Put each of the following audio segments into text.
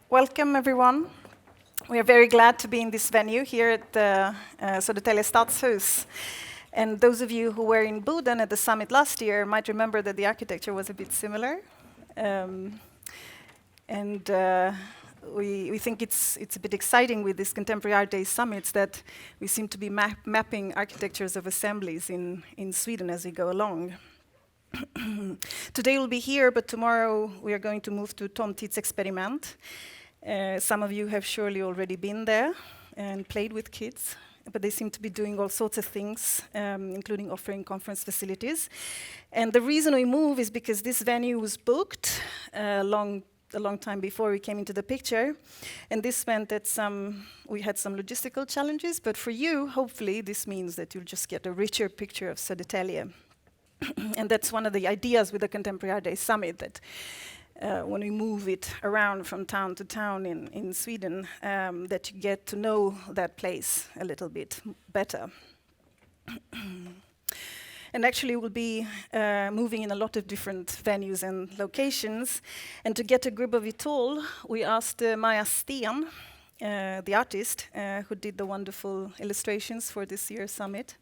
Welcome, everyone. We are very glad to be in this venue here at the Södertälje Stadshus. And those of you who were in Boden at the summit last year might remember that the architecture was a bit similar. We think it's a bit exciting with these Contemporary Art Day summits that we seem to be mapping architectures of assemblies in Sweden as we go along. Today we'll be here, but tomorrow we are going to move to Samtidskonstdagarna. Some of you have surely already been there and played with kids, but they seem to be doing all sorts of things, including offering conference facilities. And the reason we move is because this venue was booked a long time before we came into the picture, and this meant that we had some logistical challenges, but for you, hopefully, this means that you'll just get a richer picture of Södertälje. And that's one of the ideas with the Contemporary Art Day Summit, that when we move it around from town to town in Sweden, that you get to know that place a little bit better. And actually we'll be moving in a lot of different venues and locations. And to get a grip of it all, we asked Maja Sten, the artist, who did the wonderful illustrations for this year's summit,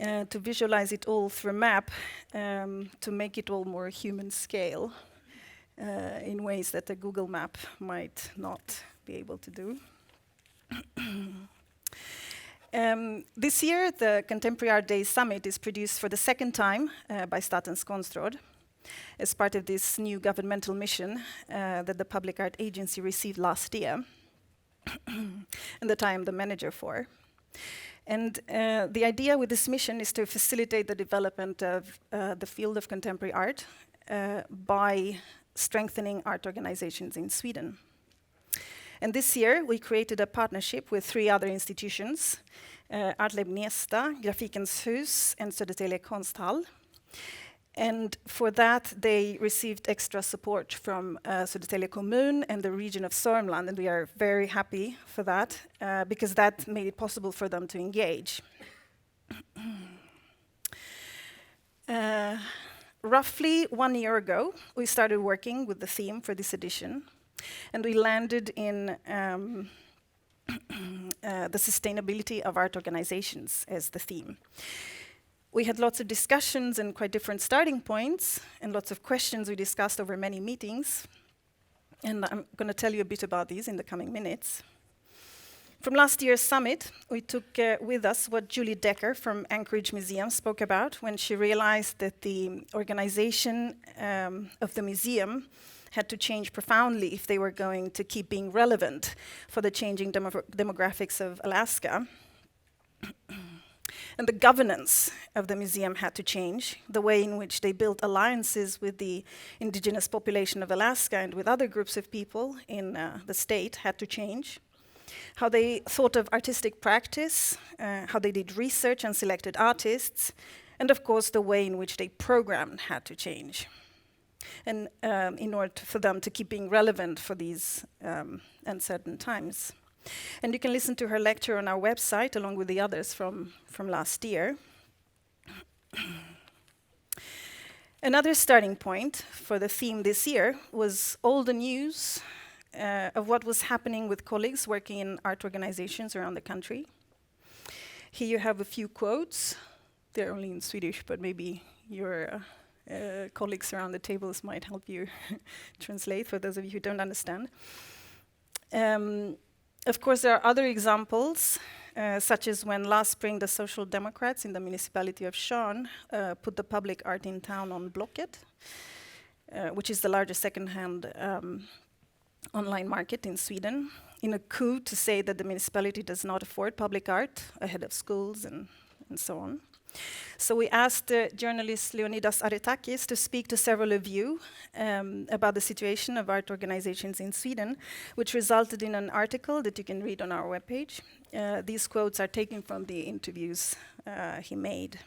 to visualize it all through a map, to make it all more human scale, in ways that a Google map might not be able to do. This year, the Contemporary Art Day Summit is produced for the second time by Samtidskonstdagarna as part of this new governmental mission that the Public Art Agency received last year, and that I am the manager for. And the idea with this mission is to facilitate the development of the field of contemporary art by strengthening art organizations in Sweden. And this year, we created a partnership with 3 other institutions, Artleb Gnesta, Grafikens Hus, and Södertälje Konsthall. And for that, they received extra support from Södertälje kommun and the region of Sörmland, and we are very happy for that, because that made it possible for them to engage. Roughly 1 year ago, we started working with the theme for this edition, and we landed in the sustainability of art organizations as the theme. We had lots of discussions and quite different starting points, and lots of questions we discussed over many meetings. And I'm going to tell you a bit about these in the coming minutes. From last year's summit, we took with us what Julie Decker from Anchorage Museum spoke about when she realized that the organization of the museum had to change profoundly if they were going to keep being relevant for the changing demographics of Alaska. And the governance of the museum had to change. The way in which they built alliances with the indigenous population of Alaska and with other groups of people in the state had to change. How they thought of artistic practice, how they did research and selected artists, and of course the way in which they programmed had to change. And in order for them to keep being relevant for these uncertain times. And you can listen to her lecture on our website along with the others from last year. Another starting point for the theme this year was all the news of what was happening with colleagues working in art organizations around the country. Here you have a few quotes. They're only in Swedish, but maybe your colleagues around the tables might help you translate for those of you who don't understand. Of course, there are other examples, such as when last spring the Social Democrats in the municipality of Tjörn put the public art in town on Blocket, which is the largest second-hand online market in Sweden, in a coup to say that the municipality does not afford public art ahead of schools and so on. So we asked journalist Leonidas Aretakis to speak to several of you about the situation of art organizations in Sweden, which resulted in an article that you can read on our webpage. These quotes are taken from the interviews he made.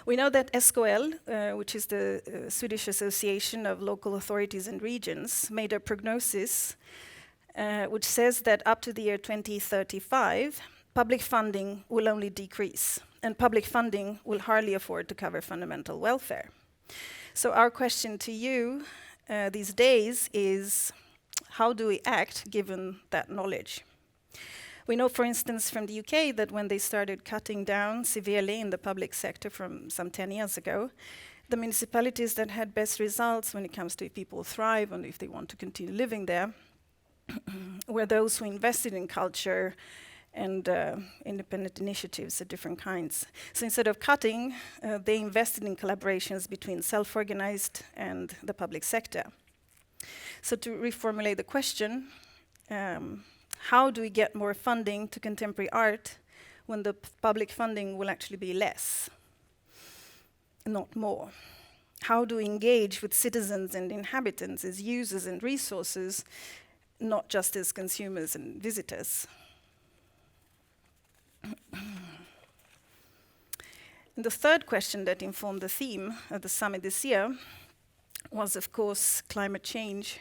We know that SKL, which is the Swedish Association of Local Authorities and Regions, made a prognosis which says that up to the year 2035, public funding will only decrease, and public funding will hardly afford to cover fundamental welfare. So our question to you these days is how do we act given that knowledge? We know, for instance, from the UK that when they started cutting down severely in the public sector from some 10 years ago, the municipalities that had best results when it comes to if people thrive and if they want to continue living there were those who invested in culture and independent initiatives of different kinds. So instead of cutting, they invested in collaborations between self-organized and the public sector. So to reformulate the question, how do we get more funding to contemporary art when the public funding will actually be less, not more? How do we engage with citizens and inhabitants as users and resources, not just as consumers and visitors? And the third question that informed the theme of the summit this year was, of course, climate change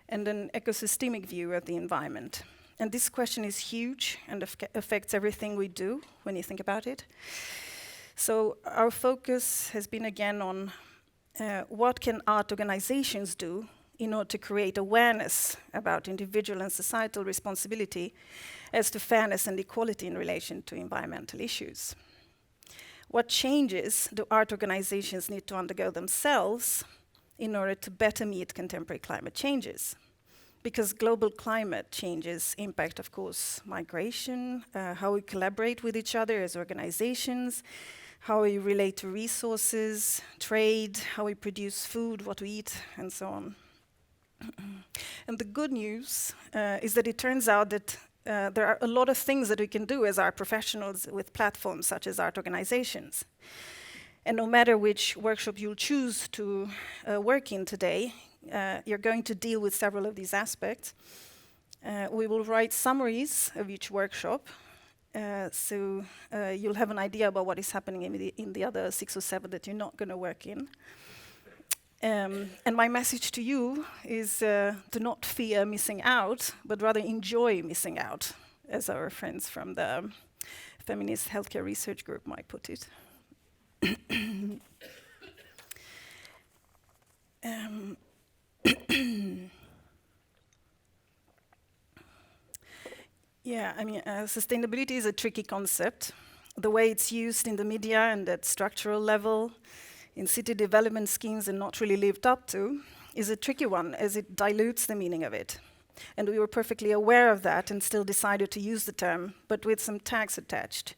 and an ecosystemic view of the environment. And this question is huge and affects everything we do when you think about it. So our focus has been again on what can art organizations do in order to create awareness about individual and societal responsibility as to fairness and equality in relation to environmental issues. What changes do art organizations need to undergo themselves in order to better meet contemporary climate changes? Because global climate changes impact, of course, migration, how we collaborate with each other as organizations, how we relate to resources, trade, how we produce food, what we eat, and so on. And the good news is that it turns out that there are a lot of things that we can do as art professionals with platforms such as art organizations. And no matter which workshop you'll choose to work in today, you're going to deal with several of these aspects. We will write summaries of each workshop, so you'll have an idea about what is happening in the other 6 or 7 that you're not going to work in. And my message to you is to not fear missing out, but rather enjoy missing out, as our friends from the Feminist Healthcare Research Group might put it. Yeah, I mean, sustainability is a tricky concept. The way it's used in the media and at structural level, in city development schemes and not really lived up to, is a tricky one as it dilutes the meaning of it. And we were perfectly aware of that and still decided to use the term, but with some tags attached.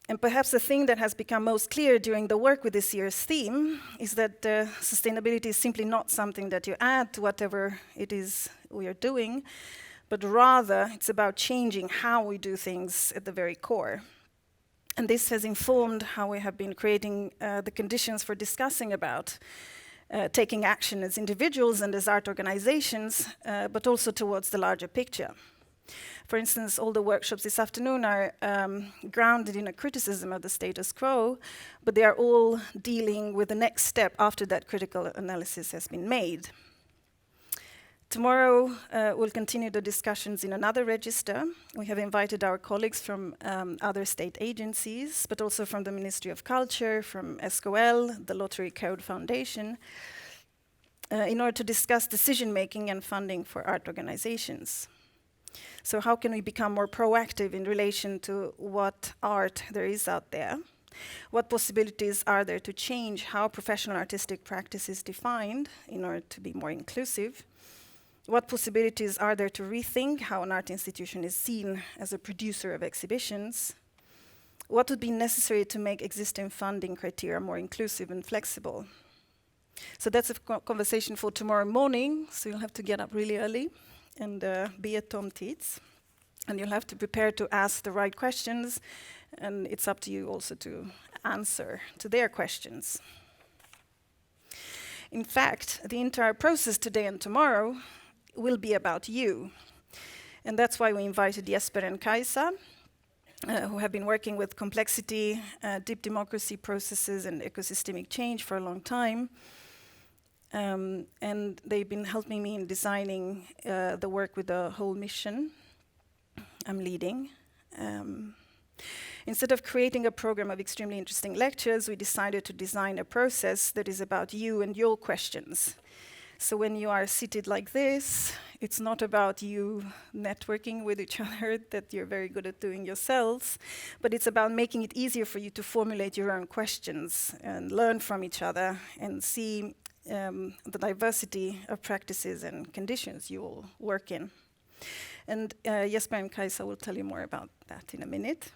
And perhaps the thing that has become most clear during the work with this year's theme is that sustainability is simply not something that you add to whatever it is we are doing, but rather it's about changing how we do things at the very core. And this has informed how we have been creating the conditions for discussing about taking action as individuals and as art organizations, but also towards the larger picture. For instance, all the workshops this afternoon are grounded in a criticism of the status quo, but they are all dealing with the next step after that critical analysis has been made. Tomorrow, we'll continue the discussions in another register. We have invited our colleagues from other state agencies, but also from the Ministry of Culture, from SKL, the Lottery Code Foundation, in order to discuss decision-making and funding for art organizations. So how can we become more proactive in relation to what art there is out there? What possibilities are there to change how professional artistic practice is defined in order to be more inclusive? What possibilities are there to rethink how an art institution is seen as a producer of exhibitions? What would be necessary to make existing funding criteria more inclusive and flexible? So that's a conversation for tomorrow morning, so you'll have to get up really early and be at Tom Teets. And you'll have to prepare to ask the right questions, and it's up to you also to answer to their questions. In fact, the entire process today and tomorrow will be about you. And that's why we invited Jesper and Kajsa, who have been working with complexity, deep democracy processes and ecosystemic change for a long time. And they've been helping me in designing the work with the whole mission I'm leading. Instead of creating a program of extremely interesting lectures, we decided to design a process that is about you and your questions. So when you are seated like this, it's not about you networking with each other that you're very good at doing yourselves, but it's about making it easier for you to formulate your own questions and learn from each other and see the diversity of practices and conditions you will work in. And Jesper and Kajsa will tell you more about that in a minute.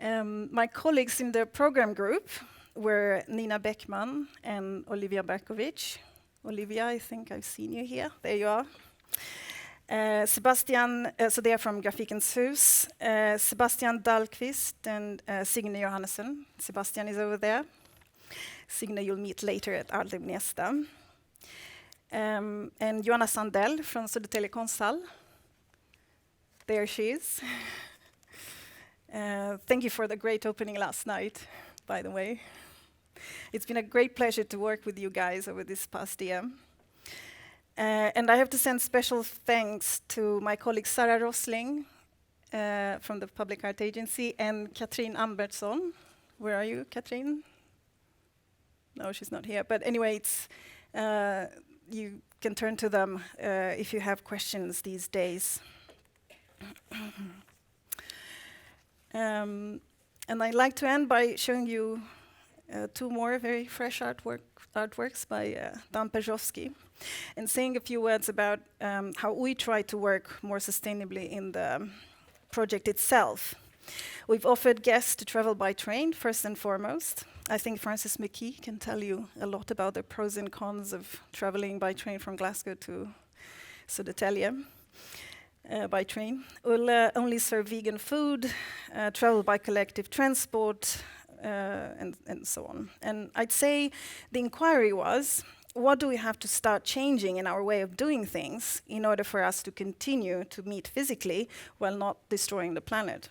My colleagues in the program group were Nina Beckman and Olivia Berkovic. Olivia, I think I've seen you here. There you are. Sebastian, so they are from Grafikens Hus. Sebastian Dahlqvist and Signe Johannesson. Sebastian is over there. Signe you'll meet later at Arlem Gnesta. And Joanna Sandell from Södertälje Konsthall. There she is. Thank you for the great opening last night, by the way. It's been a great pleasure to work with you guys over this past year. And I have to send special thanks to my colleague Sarah Rosling from the Public Art Agency and Katrin Ambertsson. Where are you, Katrin? No, she's not here. But anyway, it's, you can turn to them if you have questions these days. And I'd like to end by showing you two more very fresh artworks by Dan Perzowski, and saying a few words about how we try to work more sustainably in the project itself. We've offered guests to travel by train, first and foremost. I think Francis McKee can tell you a lot about the pros and cons of traveling by train from Glasgow to Södertälje. By train. We'll only serve vegan food, travel by collective transport, and so on. And I'd say the inquiry was, what do we have to start changing in our way of doing things in order for us to continue to meet physically while not destroying the planet?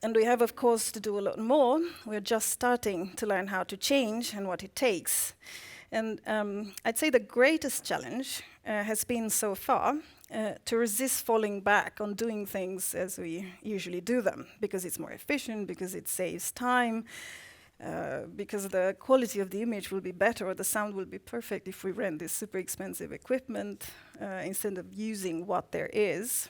And we have, of course, to do a lot more. We're just starting to learn how to change and what it takes. And I'd say the greatest challenge has been so far to resist falling back on doing things as we usually do them, because it's more efficient, because it saves time, because the quality of the image will be better or the sound will be perfect if we rent this super expensive equipment instead of using what there is.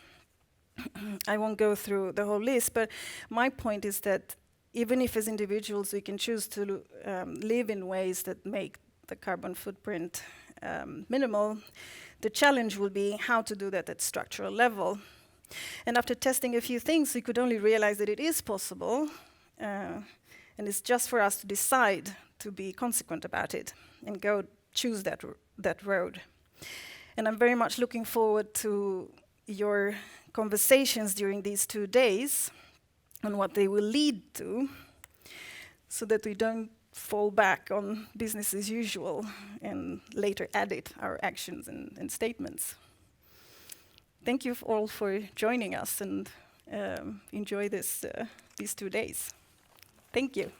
I won't go through the whole list, but my point is that even if as individuals we can choose to live in ways that make the carbon footprint minimal, the challenge will be how to do that at structural level. And after testing a few things, we could only realize that it is possible, and it's just for us to decide to be consequent about it and go choose that road. And I'm very much looking forward to your conversations during these 2 days on what they will lead to, so that we don't fall back on business as usual and later edit our actions and statements. Thank you all for joining us, and enjoy these 2 days. Thank you.